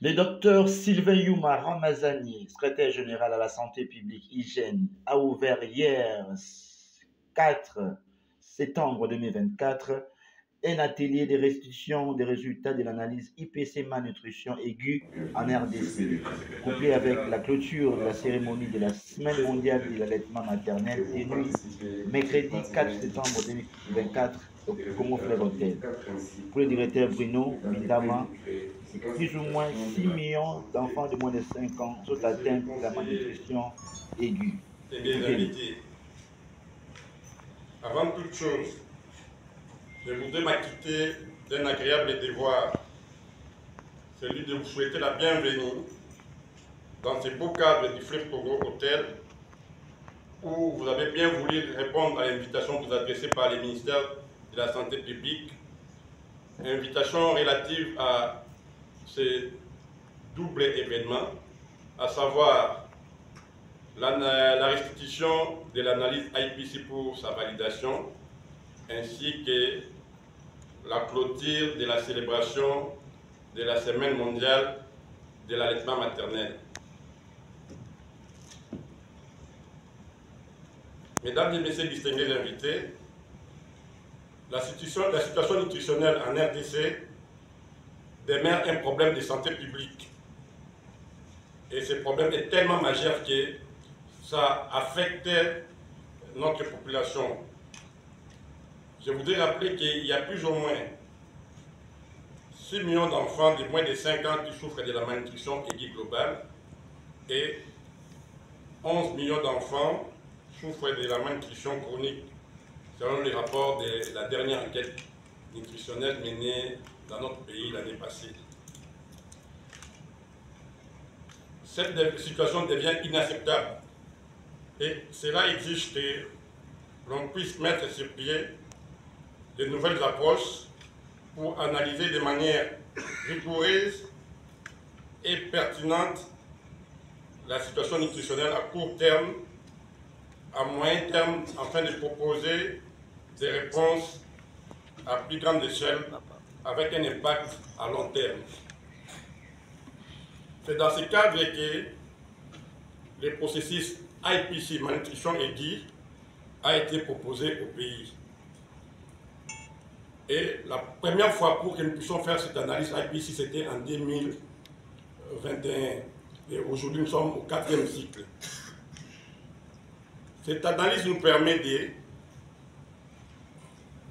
Le docteur Sylvain Youma Ramazani, secrétaire général à la santé publique hygiène, a ouvert hier 4 septembre 2024 un atelier de restitution des résultats de l'analyse IPC malnutrition aiguë en RDC, couplé avec la clôture de la cérémonie de la Semaine mondiale de l'allaitement maternel tenue mercredi 4 septembre 2024 au Congo Fleuve Hotel. Pour le directeur Bruno Bindama, plus ou moins 6 millions d'enfants de moins de 5 ans sont atteints de la malnutrition aiguë. Et des invités. Avant toute chose, je voudrais m'acquitter d'un agréable devoir, celui de vous souhaiter la bienvenue dans ce beau cadre du Fleuve Congo Hotel, où vous avez bien voulu répondre à l'invitation que vous adressée par le ministère de la Santé publique, invitation relative à ce double événement, à savoir la restitution de l'analyse IPC pour sa validation, ainsi que la clôture de la célébration de la Semaine mondiale de l'allaitement maternel. Mesdames et messieurs distingués invités, la situation nutritionnelle en RDC demeure un problème de santé publique. Et ce problème est tellement majeur que ça affecte notre population. Je voudrais rappeler qu'il y a plus ou moins 6 millions d'enfants de moins de 5 ans qui souffrent de la malnutrition aiguë globale et 11 millions d'enfants souffrent de la malnutrition chronique, selon les rapports de la dernière enquête nutritionnelle menée dans notre pays l'année passée. Cette situation devient inacceptable et cela exige que l'on puisse mettre sur pied de nouvelles approches pour analyser de manière rigoureuse et pertinente la situation nutritionnelle à court terme, à moyen terme, afin de proposer des réponses à plus grande échelle avec un impact à long terme. C'est dans ce cadre que le processus IPC, malnutrition aiguë, a été proposé au pays. Et la première fois pour que nous puissions faire cette analyse IPC, c'était en 2021. Et aujourd'hui, nous sommes au 4e cycle. Cette analyse nous permet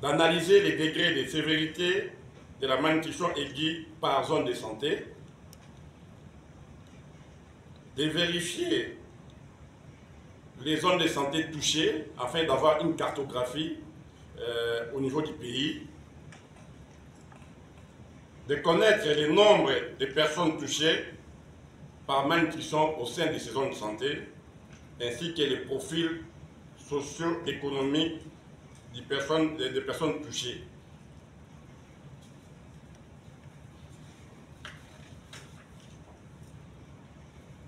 d'analyser les degrés de sévérité de la malnutrition aiguë par zone de santé, de vérifier les zones de santé touchées afin d'avoir une cartographie au niveau du pays, de connaître le nombre de personnes touchées par malnutrition au sein de ces zones de santé, ainsi que les profils socio-économiques des personnes touchées.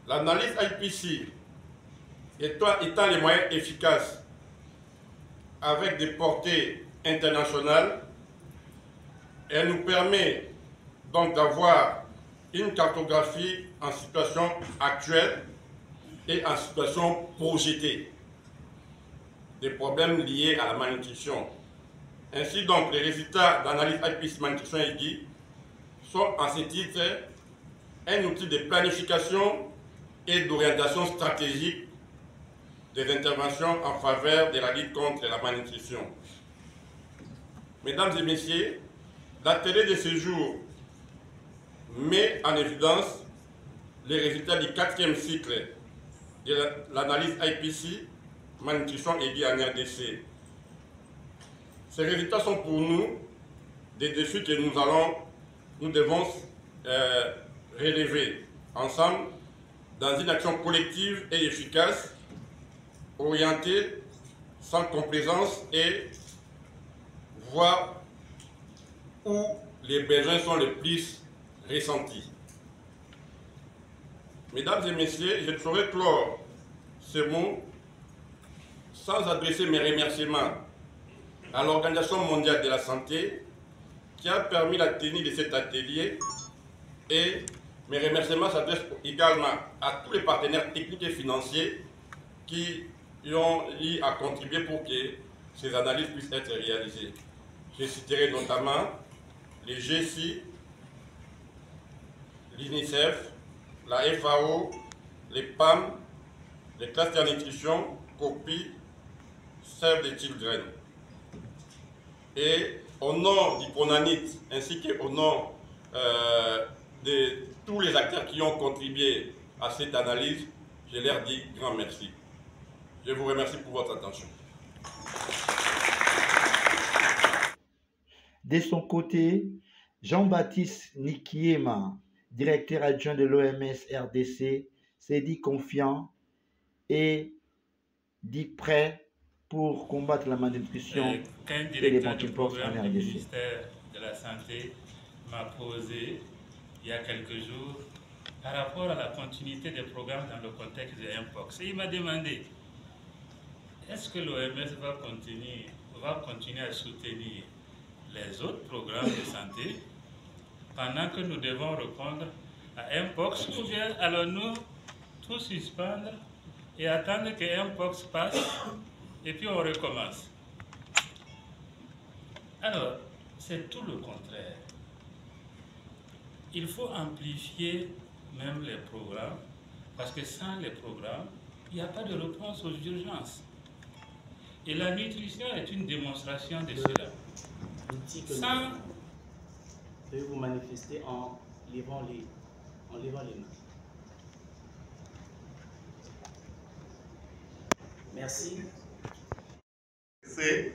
L'analyse IPC étant les moyens efficaces avec des portées internationales, elle nous permet donc d'avoir une cartographie en situation actuelle et en situation projetée des problèmes liés à la malnutrition. Ainsi donc, les résultats d'analyse IPC malnutrition aiguë sont à ce titre un outil de planification et d'orientation stratégique des interventions en faveur de la lutte contre la malnutrition. Mesdames et messieurs, l'atelier de ce jour met en évidence les résultats du 4e cycle de l'analyse IPC, malnutrition aiguë en RDC. Ces résultats sont pour nous des défis que nous devons relever ensemble dans une action collective et efficace, orientée, sans complaisance et voir où les besoins sont les plus ressentis. Mesdames et messieurs, je ne saurais clore ce mot sans adresser mes remerciements à l'Organisation mondiale de la santé qui a permis la tenue de cet atelier et Mes remerciements s'adressent également à tous les partenaires techniques et financiers qui ont eu à contribuer pour que ces analyses puissent être réalisées. Je citerai notamment les GSI, l'UNICEF, la FAO, les PAM, les clusters nutrition, COPI, Save the Children. Et au nom du CONANIT ainsi qu'au nom de tous les acteurs qui ont contribué à cette analyse, je leur dis grand merci. Je vous remercie pour votre attention. De son côté, Jean-Baptiste Nikiema, directeur adjoint de l'OMS RDC, s'est dit confiant et dit prêt pour combattre la malnutrition et les monkeypox en RDC. Le ministère de la Santé m'a posé il y a quelques jours par rapport à la continuité des programmes dans le contexte de Mpox. Et il m'a demandé, est-ce que l'OMS va continuer à soutenir les autres programmes de santé pendant que nous devons répondre à Mpox, ou bien allons-nous tout suspendre et attendre que Mpox passe et puis on recommence? Alors, c'est tout le contraire. Il faut amplifier même les programmes, parce que sans les programmes, il n'y a pas de réponse aux urgences. Et la nutrition est une démonstration de cela. Sans... Veuillez vous manifester en levant les mains. Merci. C'est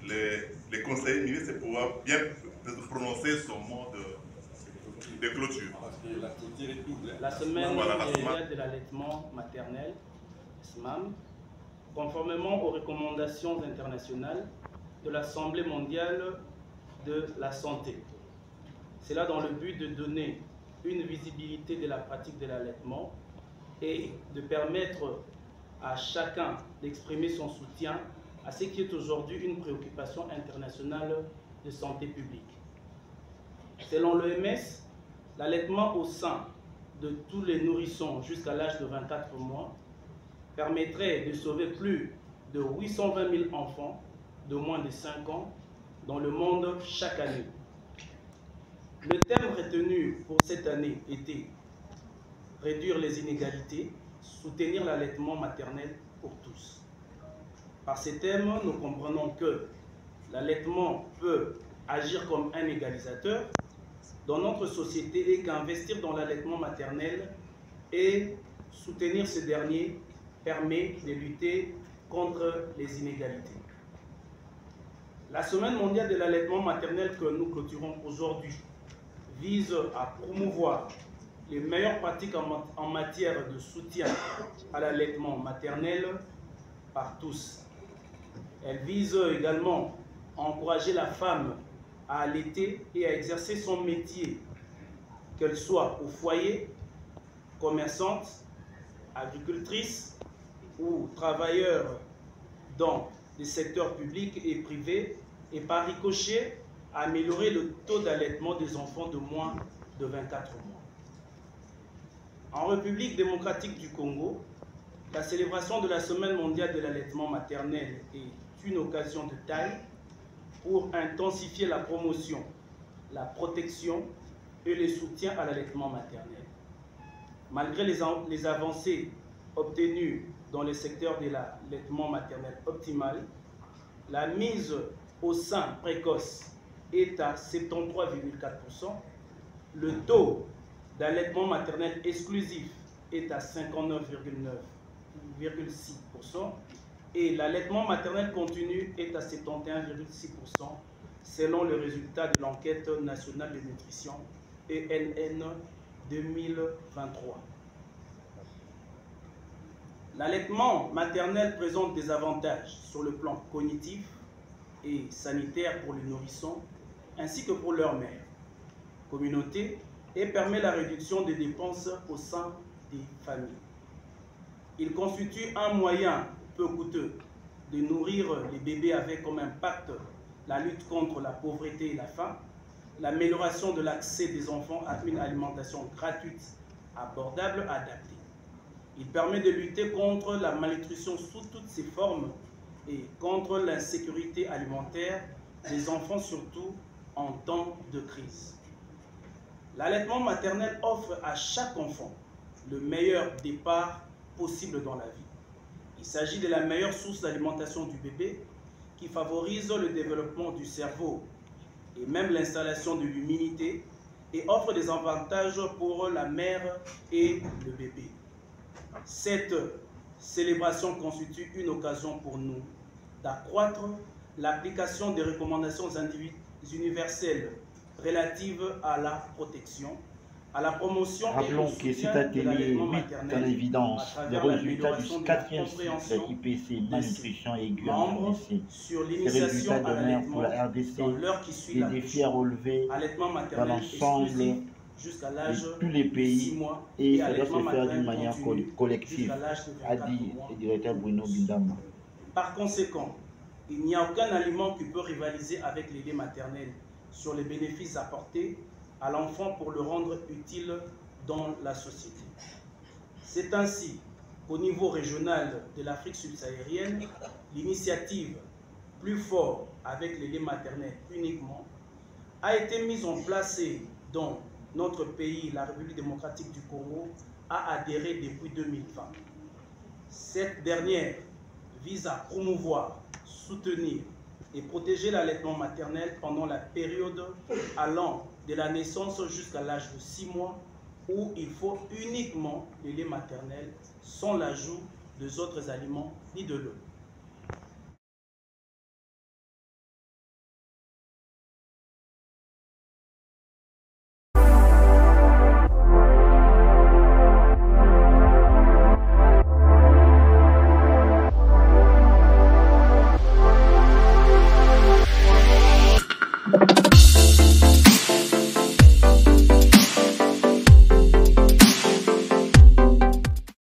les conseillers ministres pour pouvoir bien prononcer son mot de clôture. La semaine mondiale de l'allaitement maternel, SMAM, conformément aux recommandations internationales de l'Assemblée mondiale de la santé. C'est là dans le but de donner une visibilité de la pratique de l'allaitement et de permettre à chacun d'exprimer son soutien à ce qui est aujourd'hui une préoccupation internationale de santé publique. Selon l'OMS, l'allaitement au sein de tous les nourrissons jusqu'à l'âge de 24 mois permettrait de sauver plus de 820 000 enfants de moins de 5 ans dans le monde chaque année. Le thème retenu pour cette année était « Réduire les inégalités, soutenir l'allaitement maternel pour tous ». Par ces thèmes, nous comprenons que l'allaitement peut agir comme un égalisateur dans notre société et qu'investir dans l'allaitement maternel et soutenir ce dernier permet de lutter contre les inégalités. La Semaine mondiale de l'allaitement maternel que nous clôturons aujourd'hui vise à promouvoir les meilleures pratiques en matière de soutien à l'allaitement maternel par tous. Elle vise également à encourager la femme à allaiter et à exercer son métier, qu'elle soit au foyer, commerçante, agricultrice ou travailleur dans des secteurs publics et privés, et par ricochet à améliorer le taux d'allaitement des enfants de moins de 24 mois. En République démocratique du Congo, la célébration de la Semaine mondiale de l'allaitement maternel est une occasion de taille pour intensifier la promotion, la protection et le soutien à l'allaitement maternel. Malgré les avancées obtenues dans le secteur de l'allaitement maternel optimal, la mise au sein précoce est à 73,4%, le taux d'allaitement maternel exclusif est à 59,6% et l'allaitement maternel continu est à 71,6% selon le résultat de l'enquête nationale de nutrition ENN 2023. L'allaitement maternel présente des avantages sur le plan cognitif et sanitaire pour les nourrissons ainsi que pour leur mère, communauté, et permet la réduction des dépenses au sein des familles. Il constitue un moyen peu coûteux de nourrir les bébés avec comme impact la lutte contre la pauvreté et la faim, l'amélioration de l'accès des enfants à une alimentation gratuite, abordable, adaptée. Il permet de lutter contre la malnutrition sous toutes ses formes et contre l'insécurité alimentaire des enfants, surtout en temps de crise. L'allaitement maternel offre à chaque enfant le meilleur départ possible dans la vie. Il s'agit de la meilleure source d'alimentation du bébé qui favorise le développement du cerveau et même l'installation de l'immunité et offre des avantages pour la mère et le bébé. Cette célébration constitue une occasion pour nous d'accroître l'application des recommandations universelles relatives à la protection, à la promotion et au soutien de l'allaitement maternel en évidence à les travers résultats du l'amélioration de la 4e cycle compréhension IPC Malnutrition aiguë membres en RDC. sur Les l'initiation résultats à demeurent l'allaitement pour la RDC dans l'heure qui suit des la défis à relever allaitement dans maternel l'ensemble exclusif jusqu'à l'âge de tous les de 6 pays mois et et ça doit allaitement se faire d'une maternel manière continu collective, jusqu'à l'âge de a 24 dit mois. le directeur Bruno Bindama. Par conséquent, il n'y a aucun aliment qui peut rivaliser avec les laits maternels sur les bénéfices apportés à l'enfant pour le rendre utile dans la société. C'est ainsi qu'au niveau régional de l'Afrique subsaharienne, l'initiative Plus fort avec les laits maternels uniquement a été mise en place et dont notre pays, la République démocratique du Congo, a adhéré depuis 2020. Cette dernière vise à promouvoir, soutenir et protéger l'allaitement maternel pendant la période allant de la naissance jusqu'à l'âge de 6 mois où il faut uniquement les laits maternels sans l'ajout d'autres aliments ni de l'eau.